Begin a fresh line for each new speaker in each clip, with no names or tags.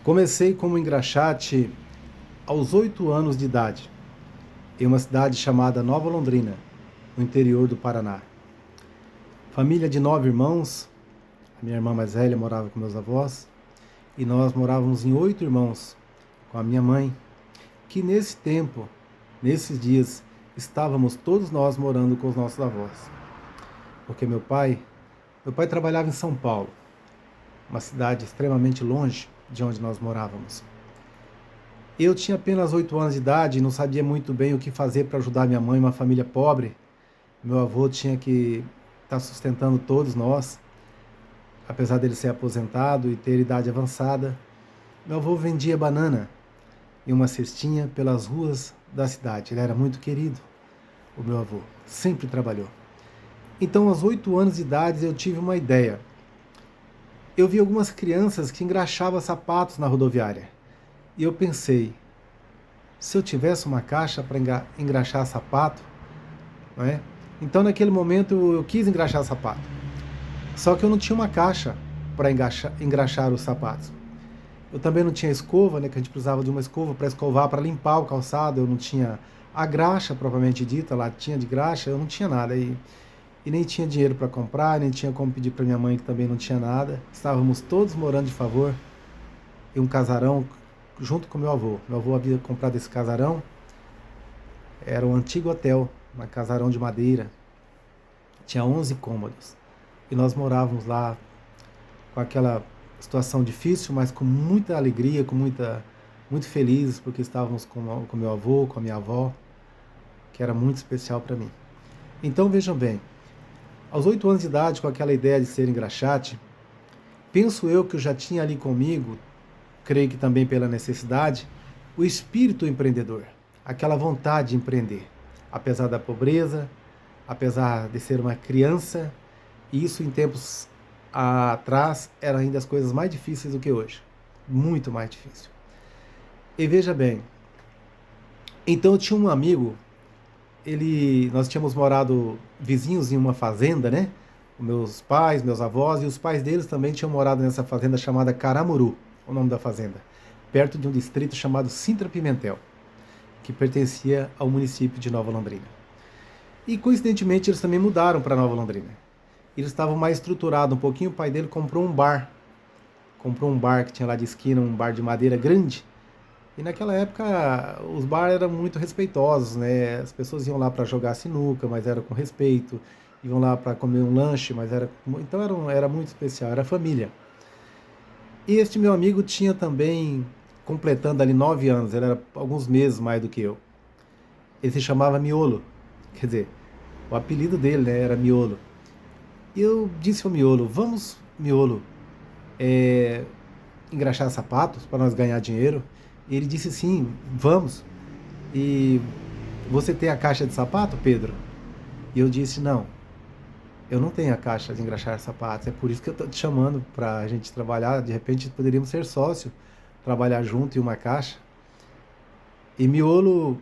Comecei como engraxate aos 8 anos de idade, em uma cidade chamada Nova Londrina, no interior do Paraná. Família de 9 irmãos, a minha irmã mais velha morava com meus avós, e nós morávamos em 8 irmãos, com a minha mãe, que nesse tempo, nesses dias, estávamos todos nós morando com os nossos avós. Porque meu pai trabalhava em São Paulo, uma cidade extremamente longe de onde nós morávamos. Eu tinha apenas 8 anos de idade e não sabia muito bem o que fazer para ajudar minha mãe, uma família pobre. Meu avô tinha que estar sustentando todos nós, apesar dele ser aposentado e ter idade avançada. Meu avô vendia banana em uma cestinha pelas ruas da cidade. Ele era muito querido, o meu avô, sempre trabalhou. Então, aos 8 anos de idade, eu tive uma ideia. Eu vi algumas crianças que engraxavam sapatos na rodoviária. E eu pensei, se eu tivesse uma caixa para engraxar sapato, não é? Então, naquele momento, eu quis engraxar sapato. Só que eu não tinha uma caixa para engraxar os sapatos. Eu também não tinha escova, né, que a gente precisava de uma escova para escovar, para limpar o calçado. Eu não tinha a graxa propriamente dita, latinha de graxa, eu não tinha nada. E nem tinha dinheiro para comprar, nem tinha como pedir para minha mãe, que também não tinha nada. Estávamos todos morando de favor em um casarão junto com meu avô. Meu avô havia comprado esse casarão, era um antigo hotel, um casarão de madeira, tinha 11 cômodos. E nós morávamos lá com aquela situação difícil, mas com muita alegria, muito felizes, porque estávamos com meu avô, com a minha avó, que era muito especial para mim. Então vejam bem, aos 8 anos de idade, com aquela ideia de ser engraxate, penso eu que eu já tinha ali comigo, creio que também pela necessidade, o espírito empreendedor, aquela vontade de empreender, apesar da pobreza, apesar de ser uma criança, e isso em tempos atrás era ainda as coisas mais difíceis do que hoje, muito mais difícil. E veja bem, então eu tinha um amigo, nós tínhamos morado vizinhos em uma fazenda, né? Meus pais, meus avós e os pais deles também tinham morado nessa fazenda chamada Caramuru, o nome da fazenda, perto de um distrito chamado Sintra Pimentel, que pertencia ao município de Nova Londrina. E coincidentemente eles também mudaram para Nova Londrina. Eles estavam mais estruturados um pouquinho, o pai dele comprou um bar que tinha lá de esquina, um bar de madeira grande. E naquela época os bares eram muito respeitosos, né? As pessoas iam lá para jogar sinuca, mas era com respeito. Iam lá para comer um lanche, mas era muito especial, era família. E este meu amigo tinha também, completando ali 9 anos, ele era alguns meses mais do que eu. Ele se chamava Miolo, quer dizer, o apelido dele, né, era Miolo. E eu disse ao Miolo, vamos, Miolo, engraxar sapatos para nós ganhar dinheiro? E ele disse sim, vamos. E você tem a caixa de sapato, Pedro? E eu disse, não, eu não tenho a caixa de engraxar sapatos, é por isso que eu estou te chamando para a gente trabalhar, de repente poderíamos ser sócios, trabalhar junto em uma caixa. E Miolo,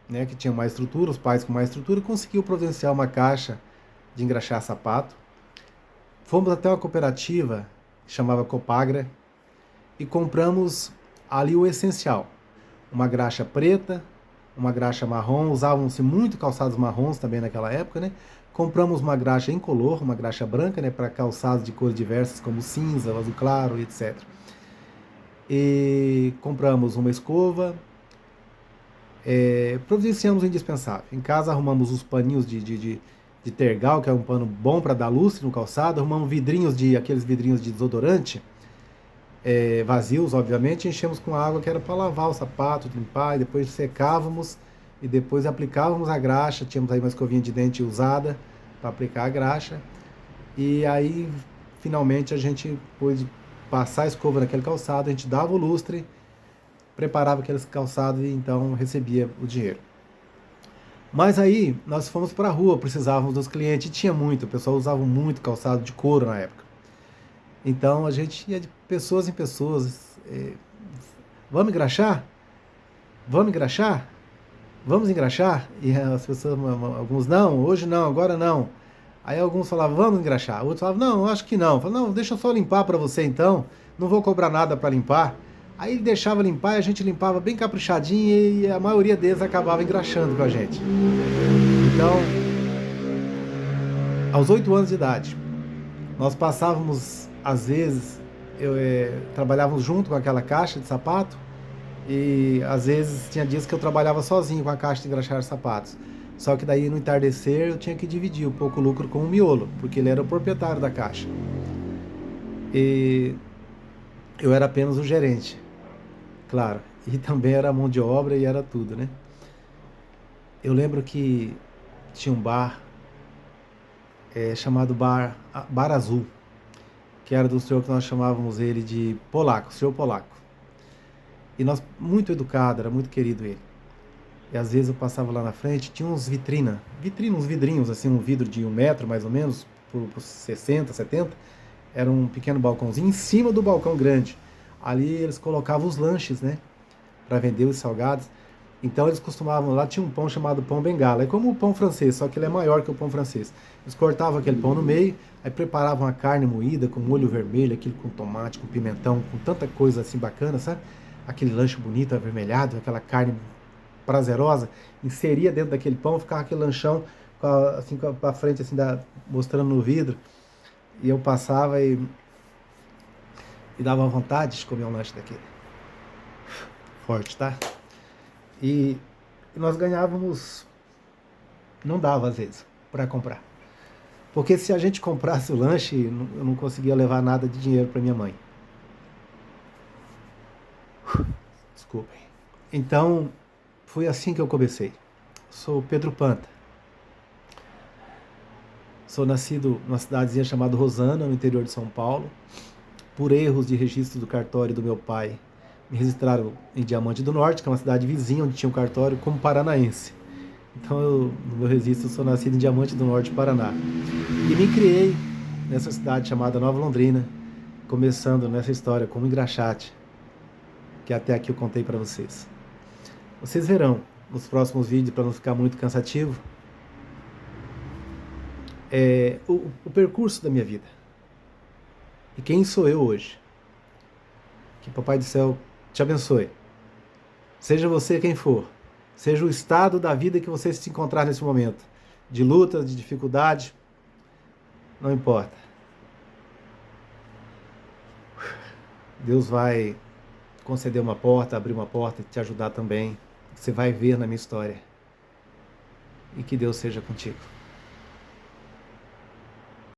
né, que tinha mais estrutura, os pais com mais estrutura, conseguiu providenciar uma caixa de engraxar sapato. Fomos até uma cooperativa que chamava Copagra e compramos ali o essencial, uma graxa preta, uma graxa marrom, usavam-se muito calçados marrons também naquela época, né? Compramos uma graxa incolor, uma graxa branca, né, para calçados de cores diversas como cinza, azul claro, etc. E compramos uma escova, providenciamos o indispensável. Em casa arrumamos os paninhos de tergal, que é um pano bom para dar lustre no calçado, arrumamos aqueles vidrinhos de desodorante, vazios, obviamente, enchemos com água que era para lavar o sapato, limpar, e depois secávamos e depois aplicávamos a graxa. Tínhamos aí uma escovinha de dente usada para aplicar a graxa, e aí finalmente a gente pôde passar a escova naquele calçado, a gente dava o lustre, preparava aqueles calçados e então recebia o dinheiro. Mas aí nós fomos para a rua, precisávamos dos clientes, e tinha muito, o pessoal usava muito calçado de couro na época. Então a gente ia de pessoas em pessoas. Vamos engraxar? Vamos engraxar? Vamos engraxar? E as pessoas, alguns não, hoje não, agora não. Aí alguns falavam, vamos engraxar. Outros falavam, não, acho que não. Falavam, não, deixa eu só limpar para você então, não vou cobrar nada para limpar. Aí ele deixava limpar e a gente limpava bem caprichadinho e a maioria deles acabava engraxando com a gente. Então, aos 8 anos de idade, nós passávamos, às vezes, trabalhávamos junto com aquela caixa de sapato e às vezes tinha dias que eu trabalhava sozinho com a caixa de engraxar sapatos. Só que daí no entardecer eu tinha que dividir um pouco o lucro com o miolo, porque ele era o proprietário da caixa. E eu era apenas o gerente, claro. E também era mão de obra e era tudo, né? Eu lembro que tinha um bar chamado Bar Azul, que era do senhor que nós chamávamos ele de Polaco, senhor Polaco. E nós, muito educado, era muito querido ele. E às vezes eu passava lá na frente, tinha uns uns vidrinhos, assim, um vidro de 1 metro mais ou menos, por 60, 70. Era um pequeno balcãozinho, em cima do balcão grande. Ali eles colocavam os lanches, né, para vender os salgados. Então eles costumavam, lá tinha um pão chamado pão bengala, é como o pão francês, só que ele é maior que o pão francês. Eles cortavam aquele pão no meio, aí preparavam a carne moída com molho vermelho, aquilo com tomate, com pimentão, com tanta coisa assim bacana, sabe? Aquele lanche bonito, avermelhado, aquela carne prazerosa, inseria dentro daquele pão, ficava aquele lanchão assim com a frente assim mostrando no vidro, e eu passava e dava uma vontade de comer um lanche daquele. Forte, tá? E nós ganhávamos, não dava às vezes para comprar, porque se a gente comprasse o lanche, eu não conseguia levar nada de dinheiro para minha mãe. Desculpem. Então foi assim que eu comecei. Sou Pedro Panta. Sou nascido numa cidadezinha chamada Rosana, no interior de São Paulo. Por erros de registro do cartório do meu pai, me registraram em Diamante do Norte, que é uma cidade vizinha onde tinha um cartório, como paranaense. Então, no meu registro, eu sou nascido em Diamante do Norte, Paraná. E me criei nessa cidade chamada Nova Londrina, começando nessa história como engraxate, que até aqui eu contei para vocês. Vocês verão nos próximos vídeos, para não ficar muito cansativo, o percurso da minha vida. E quem sou eu hoje? Que Papai do Céu te abençoe. Seja você quem for. Seja o estado da vida que você se encontrar nesse momento. De luta, de dificuldade. Não importa. Deus vai conceder uma porta, abrir uma porta e te ajudar também. Você vai ver na minha história. E que Deus seja contigo.